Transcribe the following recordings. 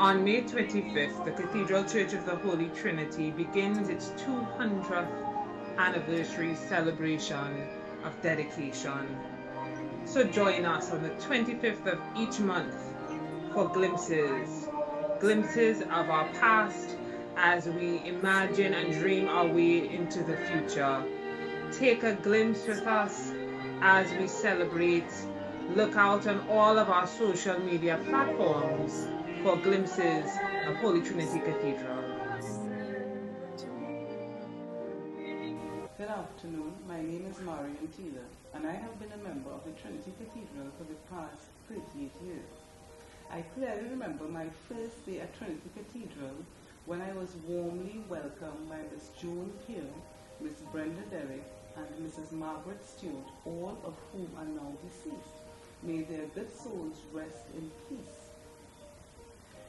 On May 25th, the Cathedral Church of the Holy Trinity begins its 200th anniversary celebration of dedication. So join us on the 25th of each month for glimpses of our past as we imagine and dream our way into the future. Take a glimpse with us as we celebrate. Look out on all of our social media platforms for glimpses of Holy Trinity Cathedral. Good afternoon, my name is Marian Taylor, and I have been a member of the Trinity Cathedral for the past 38 years. I clearly remember my first day at Trinity Cathedral when I was warmly welcomed by Miss Joan Hill, Miss Brenda Derrick, and Mrs. Margaret Stewart, all of whom are now deceased. May their good souls rest in peace.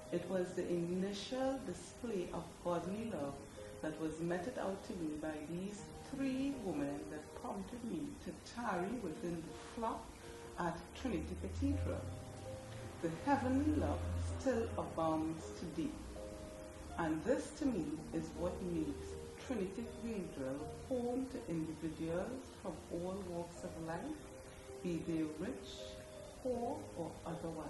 It was the initial display of godly love that was meted out to me by these three women that prompted me to tarry within the flock at Trinity Cathedral. The heavenly love still abounds today, and this to me is what makes Trinity Cathedral home to individuals from all walks of life, be they rich, poor, or otherwise.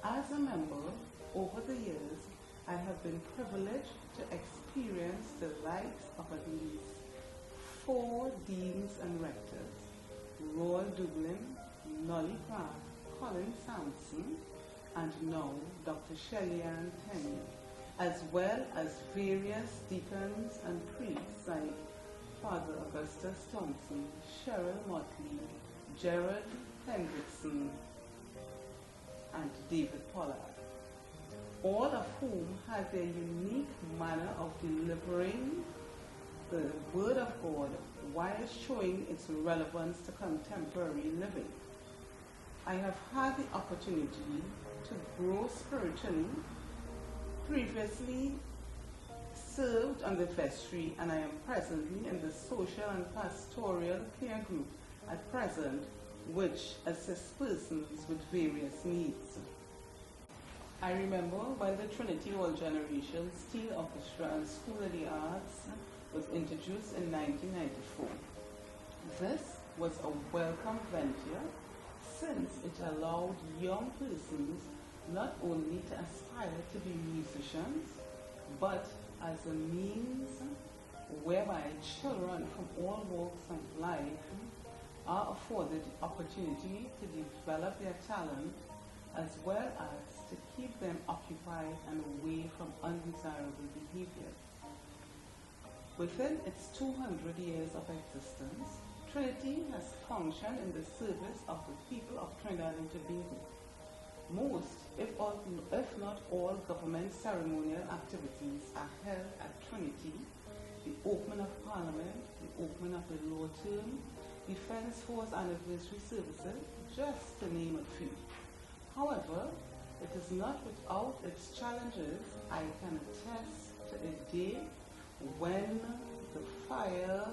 As a member, over the years, I have been privileged to experience the likes of at least 4 deans and rectors: Royal Dublin, Nolly Pratt, Colin Sampson, and now Dr. Shelley-Ann Taylor, as well as various deacons and priests like Father Augustus Thompson, Cheryl Motley, Gerald Hendrickson, and David Pollard, all of whom had their unique manner of delivering the Word of God while showing its relevance to contemporary living. I have had the opportunity to grow spiritually, previously served on the vestry, and I am presently in the social and pastoral care group at present, which assists persons with various needs. I remember when the Trinity All Generation Steel Orchestra and School of the Arts was introduced in 1994. This was a welcome venture since it allowed young persons not only to aspire to be musicians, but as a means whereby children from all walks of life are afforded the opportunity to develop their talent, as well as to keep them occupied and away from undesirable behaviors. Within its 200 years of existence, Trinity has functioned in the service of the people of Trinidad and Tobago. Most, if not all, government ceremonial activities are held at Trinity: the opening of Parliament, the opening of the law term, Defence Force anniversary services, just to name a few. However, it is not without its challenges. I can attest to a day when the fire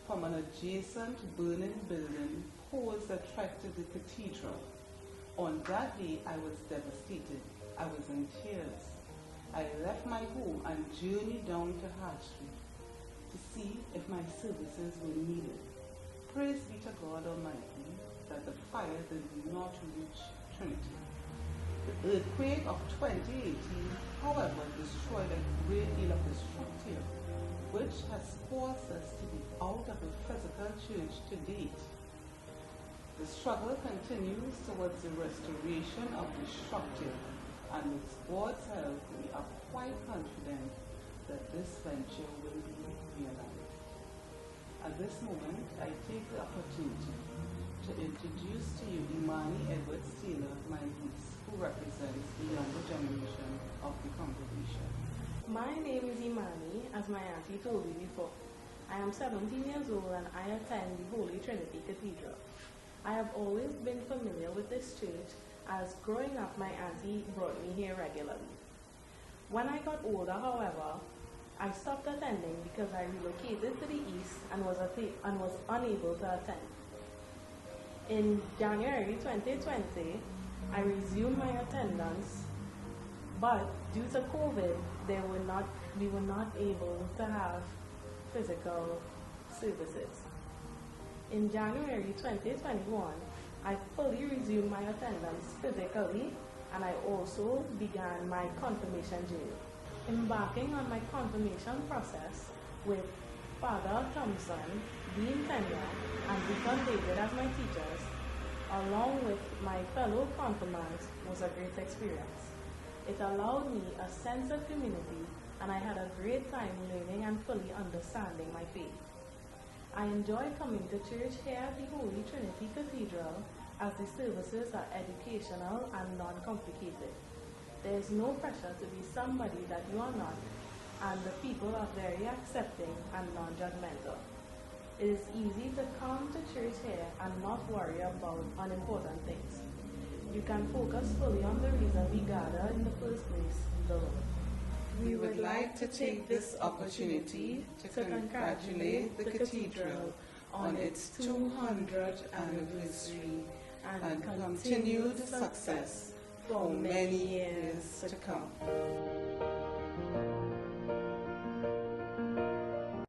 from an adjacent burning building posed a threat to the cathedral. On that day, I was devastated. I was in tears. I left my home and journeyed down to Hart Street to see if my services were needed. Praise be to God Almighty that the fire did not reach Trinity. The earthquake of 2018, however, destroyed a great deal of the structure, which has caused us to be out of the physical church to date. The struggle continues towards the restoration of the structure, and with God's help, we are quite confident that this venture will be realized. At this moment, I take the opportunity to introduce to you Imani Taylor, my niece, who represents the younger generation of the congregation. My name is Imani, as my auntie told me before. I am 17 years old and I attend the Holy Trinity Cathedral. I have always been familiar with this church, as growing up my auntie brought me here regularly. When I got older, however, I stopped attending because I relocated to the east and was unable to attend. In January 2020, I resumed my attendance But due to COVID, we were not able to have physical services. In January 2021, I fully resumed my attendance physically, and I also began my confirmation journey. Embarking on my confirmation process with Father Thompson, Dean Tenya, and Deacon David as my teachers, along with my fellow confirmants, was a great experience. It allowed me a sense of community, and I had a great time learning and fully understanding my faith. I enjoy coming to church here at the Holy Trinity Cathedral, as the services are educational and non-complicated. There is no pressure to be somebody that you are not, and the people are very accepting and non-judgmental. It is easy to come to church here and not worry about unimportant things. You can focus fully on the reason we gather in the first place, the Lord. We would like to take this opportunity to congratulate the Cathedral on its 200th anniversary and continued success for many years to come.